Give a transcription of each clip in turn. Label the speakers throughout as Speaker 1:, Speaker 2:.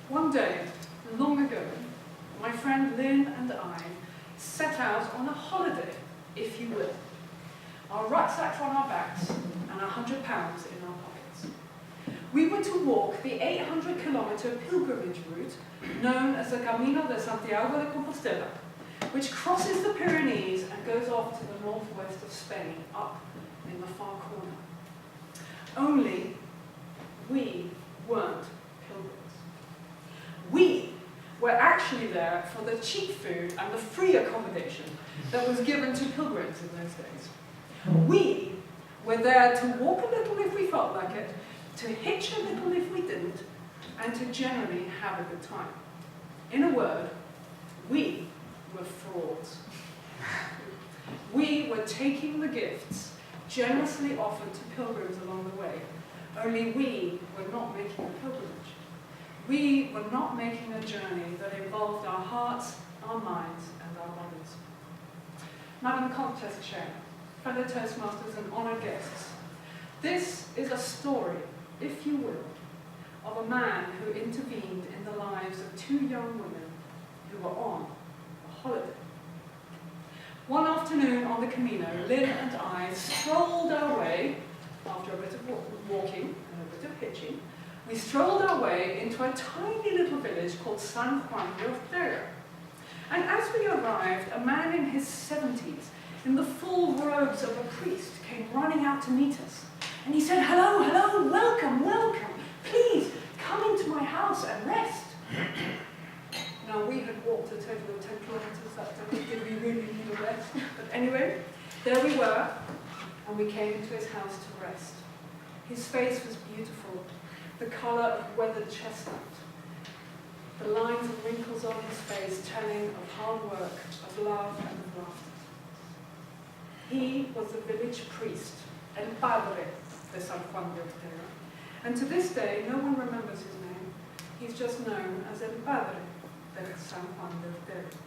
Speaker 1: One day, long ago, my friend Lynn and I set out on a holiday, if you will. Our rucksacks on our backs and £100 in our pockets. We were to walk the 800-kilometre pilgrimage route known as the Camino de Santiago de Compostela, which crosses the Pyrenees and goes off to the northwest of Spain, up in the far corner. Only we weren't pilgrims. We were actually there for the cheap food and the free accommodation that was given to pilgrims in those days. We were there to walk a little if we felt like it, to hitch a little if we didn't, and to generally have a good time. In a word, we were frauds. We were taking the gifts generously offered to pilgrims along the way, only we were not making a pilgrimage. We were not making a journey that involved our hearts, our minds, and our bodies. Madam Comtesse Shearman, fellow Toastmasters and honoured guests, this is a story, if you will, of a man who intervened in the lives of two young women who were on a holiday. One afternoon on the Camino, Lynn and I strolled our way, after a bit of walking and a bit of hitching, we strolled our way into a tiny little village called San Juan de Ortega. And as we arrived, a man in his 70s, in the full robes of a priest, came running out to meet us. And he said, "Hello, hello, welcome, welcome. Please, come into my house and rest." Now, we had walked a total of 10 kilometers that day. Did we really need a rest? But anyway, there we were, and we came into his house to rest. His face was beautiful, the colour of weathered chestnut, the lines and wrinkles on his face telling of hard work, of love, and of laughter. He was the village priest, El Padre de San Juan de Ortega, and to this day, no one remembers his name. He's just known as El Padre de San Juan de Ortega.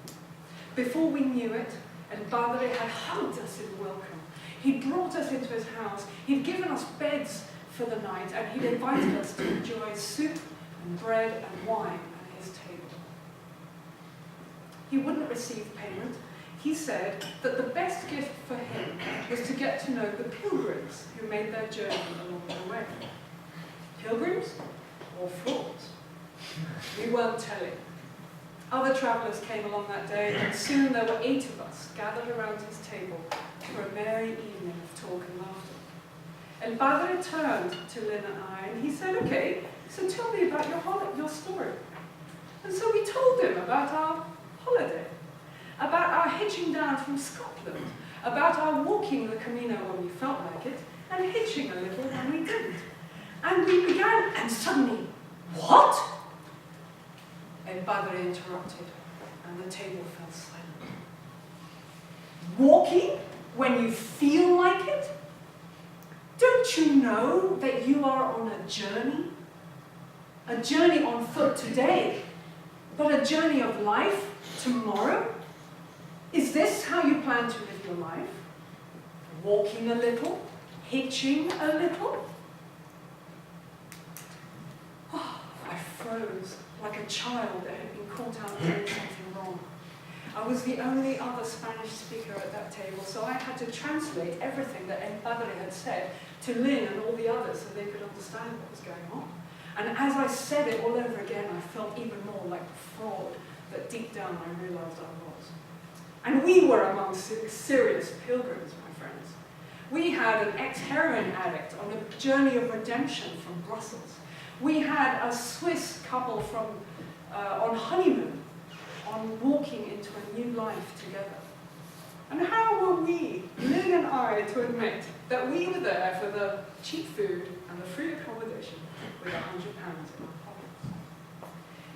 Speaker 1: Before we knew it, El Padre had hugged us in welcome. He'd brought us into his house, he'd given us beds for the night, and he'd invited us to enjoy soup and bread and wine at his table. He wouldn't receive payment. He said that the best gift for him was to get to know the pilgrims who made their journey along the way. Pilgrims or frauds? We weren't telling. Other travellers came along that day, and soon there were 8 of us gathered around his table for a merry evening of talk and laughter. El Padre turned to Lynn and I, and he said, "Okay, so tell me about your story." And so we told him about our holiday, about our hitching down from Scotland, about our walking the Camino when we felt like it, and hitching a little when we didn't. And we began, and suddenly, "What?" El Padre interrupted, and the table fell silent. "Walking when you feel like it? Don't you know that you are on a journey? A journey on foot today, but a journey of life tomorrow? Is this how you plan to live your life? Walking a little, hitching a little?" Oh, I froze like a child that had been caught out doing something wrong. I was the only other Spanish speaker at that table, so I had to translate everything that El Padre had said to Lynn and all the others so they could understand what was going on. And as I said it all over again, I felt even more like the fraud that deep down I realised I was. And we were among serious pilgrims, my friends. We had an ex-heroin addict on a journey of redemption from Brussels. We had a Swiss couple on honeymoon, on walking into a new life together. And how were we, Lynn and I, to admit that we were there for the cheap food and the free accommodation with £100 in our pockets?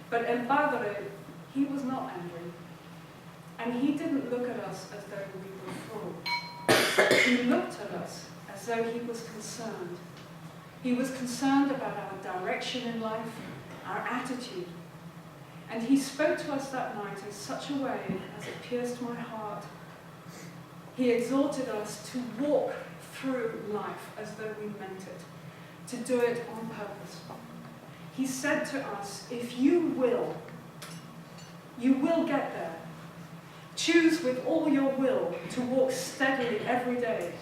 Speaker 1: But El Padre, he was not angry. And he didn't look at us as though we were frauds. He looked at us as though he was concerned. He was concerned about our direction in life, our attitude. And he spoke to us that night in such a way as it pierced my heart. He exhorted us to walk through life as though we meant it, to do it on purpose. He said to us, if you will get there. Choose with all your will to walk steadily every day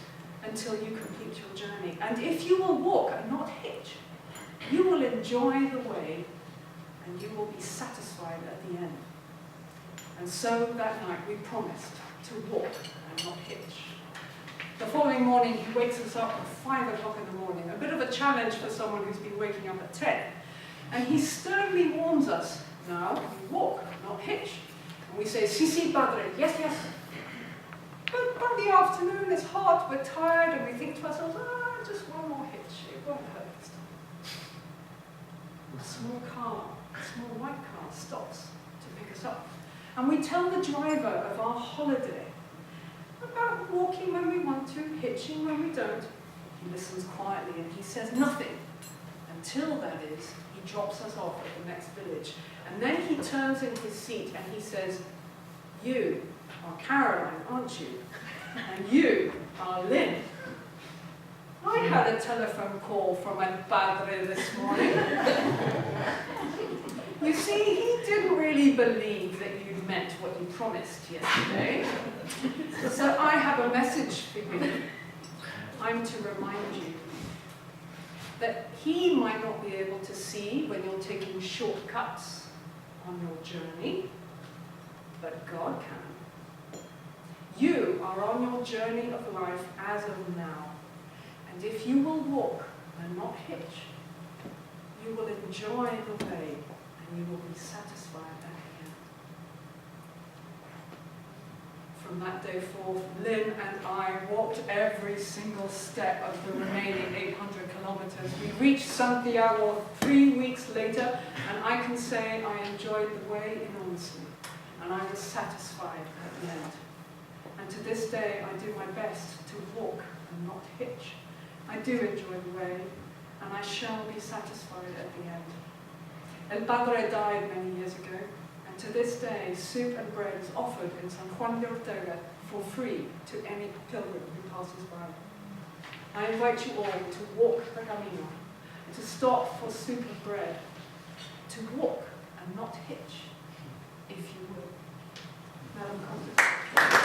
Speaker 1: until you complete your journey. And if you will walk and not hitch, you will enjoy the way and you will be satisfied at the end. And so that night we promised to walk and not hitch. The following morning he wakes us up at 5 o'clock in the morning, a bit of a challenge for someone who's been waking up at 10. And he sternly warns us, now we walk, not hitch. And we say, si, si, padre, yes, yes. But by the afternoon it's hot, we're tired, and we think to ourselves, just one more hitch, it won't hurt this time. A small white car stops to pick us up. And we tell the driver of our holiday about walking when we want to, hitching when we don't. He listens quietly and he says nothing until, that is, he drops us off at the next village. And then he turns in his seat and he says, you are Caroline, aren't you? And you are Lynn. I had a telephone call from El Padre this morning. You see, he didn't really believe that you meant what you promised yesterday. So I have a message for you. I'm to remind you that he might not be able to see when you're taking shortcuts on your journey, but God can. You are on your journey of life as of now. And if you will walk and not hitch, you will enjoy the way and you will be satisfied at the end. From that day forth, Lynn and I walked every single step of the remaining 800 kilometers. We reached Santiago 3 weeks later, and I can say I enjoyed the way enormously, and I was satisfied at the end. And to this day, I do my best to walk and not hitch. I do enjoy the way, and I shall be satisfied at the end. El Padre died many years ago, and to this day, soup and bread is offered in San Juan de Ortega for free to any pilgrim who passes by. I invite you all to walk the Camino, to stop for soup and bread, to walk and not hitch, if you will. Madam Congress.